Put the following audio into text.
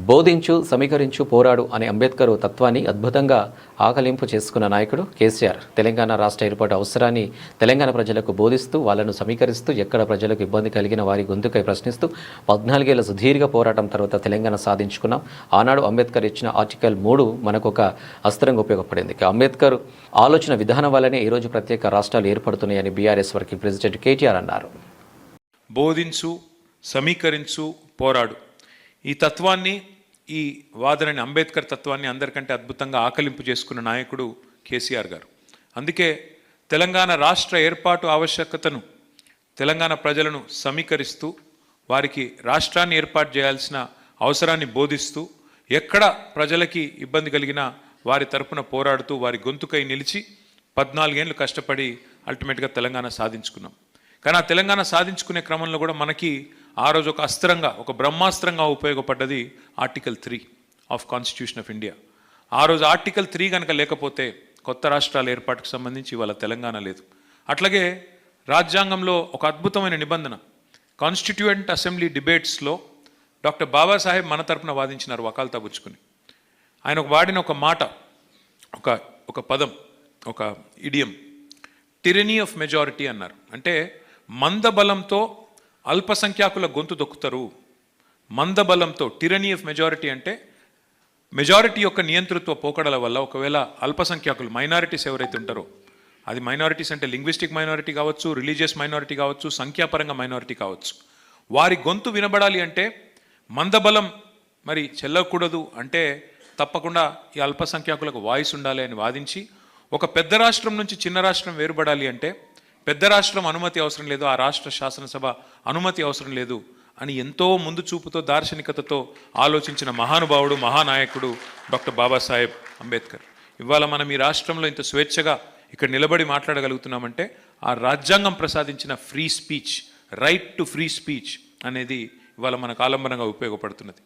బోధించు, సమీకరించు, పోరాడు అనే అంబేద్కర్ తత్వాన్ని అద్భుతంగా ఆకలింపు చేసుకున్న నాయకుడు కేసీఆర్. తెలంగాణ రాష్ట్ర ఏర్పాటు అవసరాన్ని తెలంగాణ ప్రజలకు బోధిస్తూ, వాళ్ళను సమీకరిస్తూ, ఎక్కడ ప్రజలకు ఇబ్బంది కలిగిన వారి గొంతుకై ప్రశ్నిస్తూ 14 ఏళ్ల సుదీర్ఘ పోరాటం తర్వాత తెలంగాణ సాధించుకున్నాం. ఆనాడు అంబేద్కర్ ఇచ్చిన ఆర్టికల్ 3 మనకు ఒక అస్త్రంగా ఉపయోగపడింది. అంబేద్కర్ ఆలోచన విధానం వల్లనే ఈరోజు ప్రత్యేక రాష్ట్రాలు ఏర్పడుతున్నాయని బీఆర్ఎస్ వర్కింగ్ ప్రెసిడెంట్ కేటీఆర్ అన్నారు. బోధించు, సమీకరించు, పోరాడు ఈ తత్వాన్ని, ఈ వాదనని, అంబేద్కర్ తత్వాన్ని అందరికంటే అద్భుతంగా ఆకలింపు చేసుకున్న నాయకుడు కేసీఆర్ గారు. అందుకే తెలంగాణ రాష్ట్ర ఏర్పాటు ఆవశ్యకతను, తెలంగాణ ప్రజలను సమీకరిస్తూ, వారికి రాష్ట్రాన్ని ఏర్పాటు చేయాల్సిన అవసరాన్ని బోధిస్తూ, ఎక్కడ ప్రజలకి ఇబ్బంది కలిగినా వారి తరపున పోరాడుతూ, వారి గొంతుకై నిలిచి 14 ఏళ్ళు కష్టపడి అల్టిమేట్గా తెలంగాణ సాధించుకున్నాం. కానీ ఆ తెలంగాణ సాధించుకునే క్రమంలో కూడా మనకి ఆ రోజు ఒక అస్త్రంగా, ఒక బ్రహ్మాస్త్రంగా ఉపయోగపడ్డది article 3 of constitution of India. ఆ రోజు ఆర్టికల్ 3 కనుక లేకపోతే కొత్త రాష్ట్రాల ఏర్పాటుకు సంబంధించి ఇవాళ తెలంగాణ లేదు. అట్లాగే రాజ్యాంగంలో ఒక అద్భుతమైన నిబంధన, కాన్స్టిట్యూయెంట్ అసెంబ్లీ డిబేట్స్లో డాక్టర్ బాబాసాహెబ్ మన తరపున వాదించినారు వకాల్తా పుచ్చుకుని. ఆయన వాడిన ఒక మాట, ఒక పదం, ఒక ఇడియం, టిరనీ ఆఫ్ మెజారిటీ అన్నారు. అంటే మందబలంతో అల్పసంఖ్యాకుల గొంతు దొక్కుతారు. మందబలంతో, టిరనీ ఆఫ్ మెజారిటీ అంటే మెజారిటీ యొక్క నియంతృత్వ పోకడల వల్ల ఒకవేళ అల్పసంఖ్యాకులు, మైనారిటీస్ ఎవరైతే ఉంటారో, అది మైనారిటీస్ అంటే లింగ్విస్టిక్ మైనారిటీ కావచ్చు, రిలీజియస్ మైనారిటీ కావచ్చు, సంఖ్యాపరంగా మైనారిటీ కావచ్చు, వారి గొంతు వినబడాలి అంటే మందబలం మరి చెల్లకూడదు. అంటే తప్పకుండా ఈ అల్పసంఖ్యాకులకు వాయిస్ ఉండాలి అని వాదించి, ఒక పెద్ద రాష్ట్రం నుంచి చిన్న రాష్ట్రం వేరుపడాలి అంటే పెద్ద రాష్ట్రం అనుమతి అవసరం లేదు, ఆ రాష్ట్ర శాసనసభ అనుమతి అవసరం లేదు అని ఎంతో ముందు చూపుతో, దార్శనికతతో ఆలోచించిన మహానుభావుడు, మహానాయకుడు డాక్టర్ బాబాసాహెబ్ అంబేద్కర్. ఇవాళ మనం ఈ రాష్ట్రంలో ఇంత స్వేచ్ఛగా ఇక్కడ నిలబడి మాట్లాడగలుగుతున్నామంటే ఆ రాజ్యాంగం ప్రసాదించిన free speech, right to free speech అనేది ఇవాళ మనకు ఆలంబనంగా ఉపయోగపడుతున్నది.